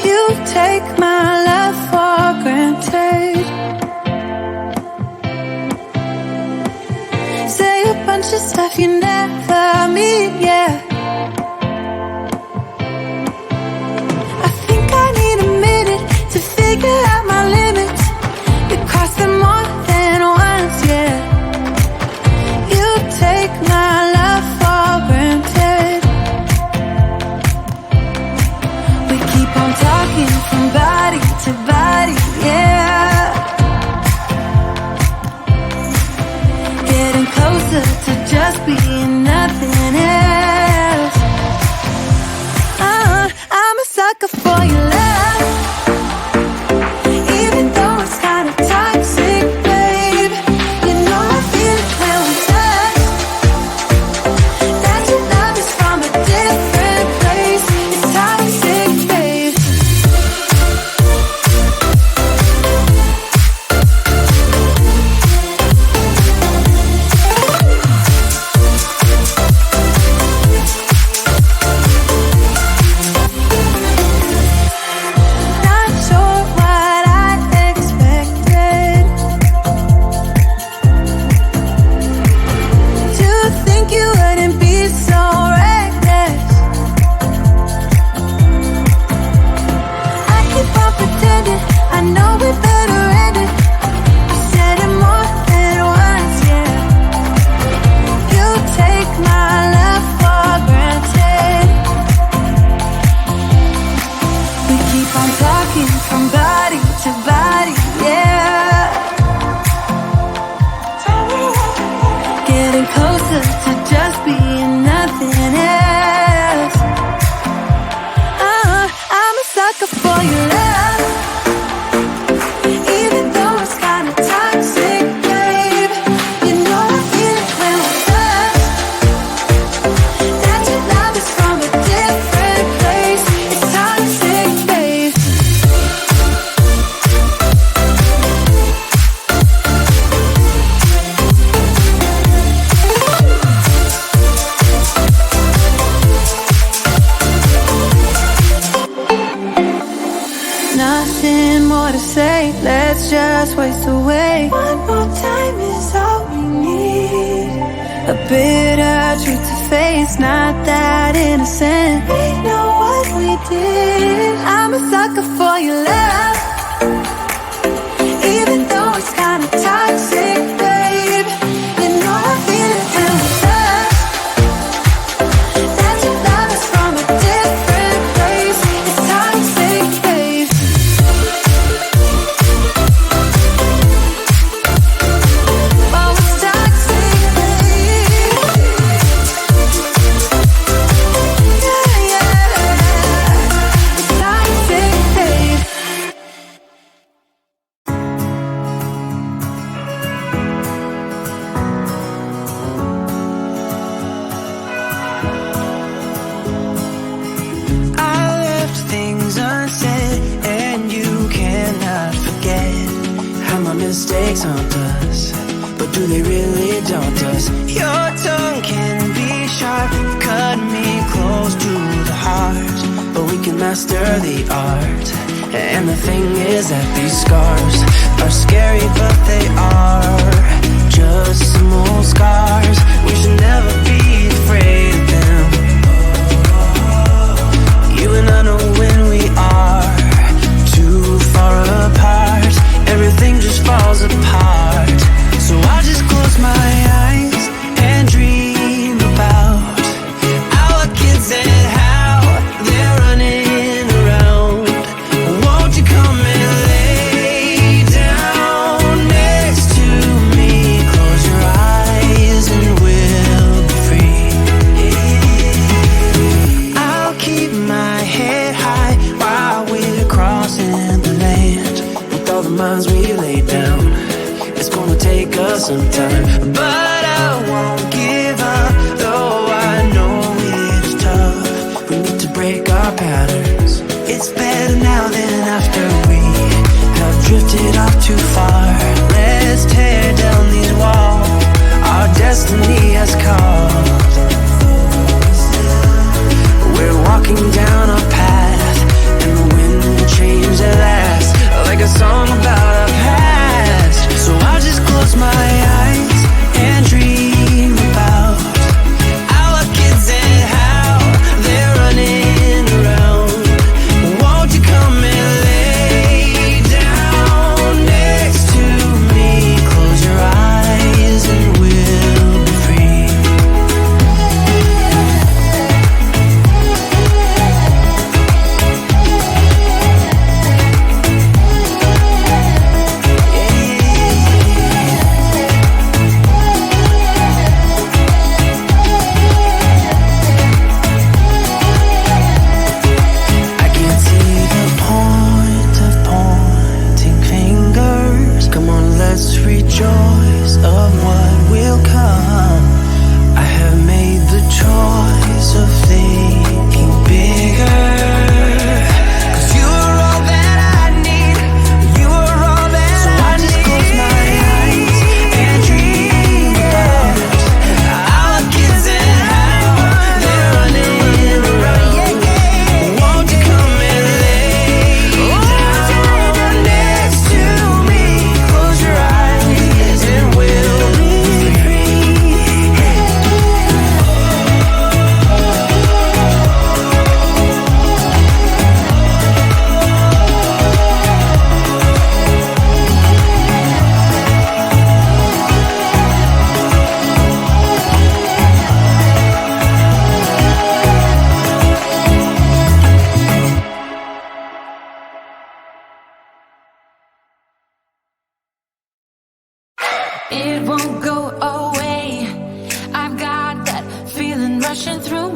You take my love for granted. Say a bunch of stuff you never mean, yeah. I think I need a minute to figure out my limits. You cross them more than once, yeah. You take my love for granted. We keep on talking from body to body, yeah. Getting closer to just being nothing else. I'm a sucker for your love, even though it's kinda toxic, babe. You know I feel it when we touch. That your love is from a different place. It's toxic, babe. Not sure what I expected. To think you wouldn't be so reckless. I keep on pretending I know we better end it. I said it more than once, yeah. You take my love for granted. We keep on talking from body to body, yeah. Getting closer to just being nothing else. I'm a sucker for your love, even though it's kinda toxic, babe. You know I feel it when we touch. That your love is from a different place. It's toxic, babe. Nothing more to say, let's just waste away. One more time is all we need. A bitter truth to face, not that innocent. We know what we did. I'm a sucker for your love, even though it's kinda toxic, babe. You know I feel it when we touch. That your love is from a different place. It's toxic, babe. Oh, it's toxic, babe. Yeah, yeah. It's toxic, babe. I left things unsaid, and you cannot forget how my mistakes haunt us, but do they really daunt us? Your tongue can be sharp, cut me close to the heart, but we can master the art. And the thing is that these scars are scary, but they are just some old scars. We should never be afraid of them. You and I know when we are too far apart, everything just falls apart. So I just close my eyes and dream about our kids and how they're running around. Won't you come and lay down next to me? Close your eyes and we'll be free. I'll keep my head high while we're crossing the land. With all the minds we lay down, it's gonna take us some time, but I won't give up, though I know it's tough. We need to break our patterns. It's better now than after we have drifted off too far. Let's tear down these walls our destiny has called. We're walking down a path, and the wind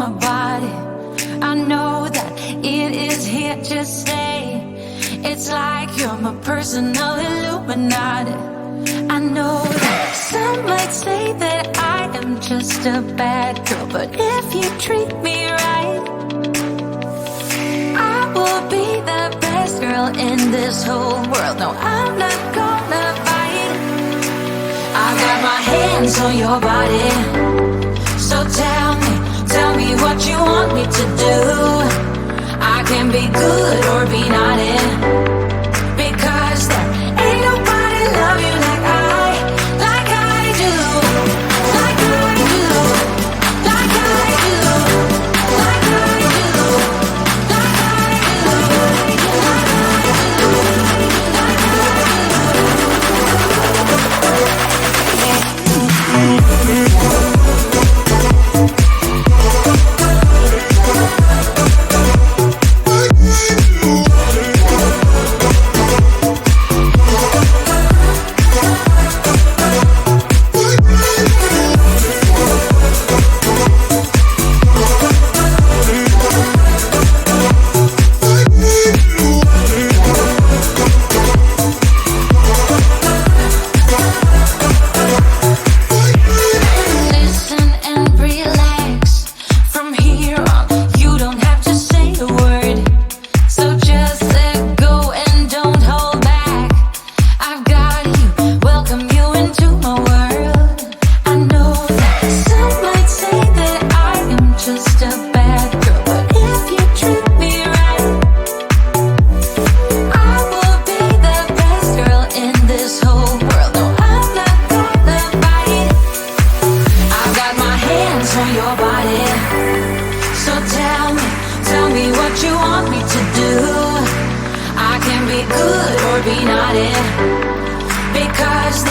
my body. I know that it is here to stay. It's like you're my personal Illuminati. I know that some might say that I am just a bad girl, but if you treat me right, I will be the best girl in this whole world. No, I'm not gonna fight. I got my hands on your body, so tell me what you want me to do. I can be good or be naughty, because there ain't nobody love you like I do, like I do, like I do, like I do, like I do, be naughty, because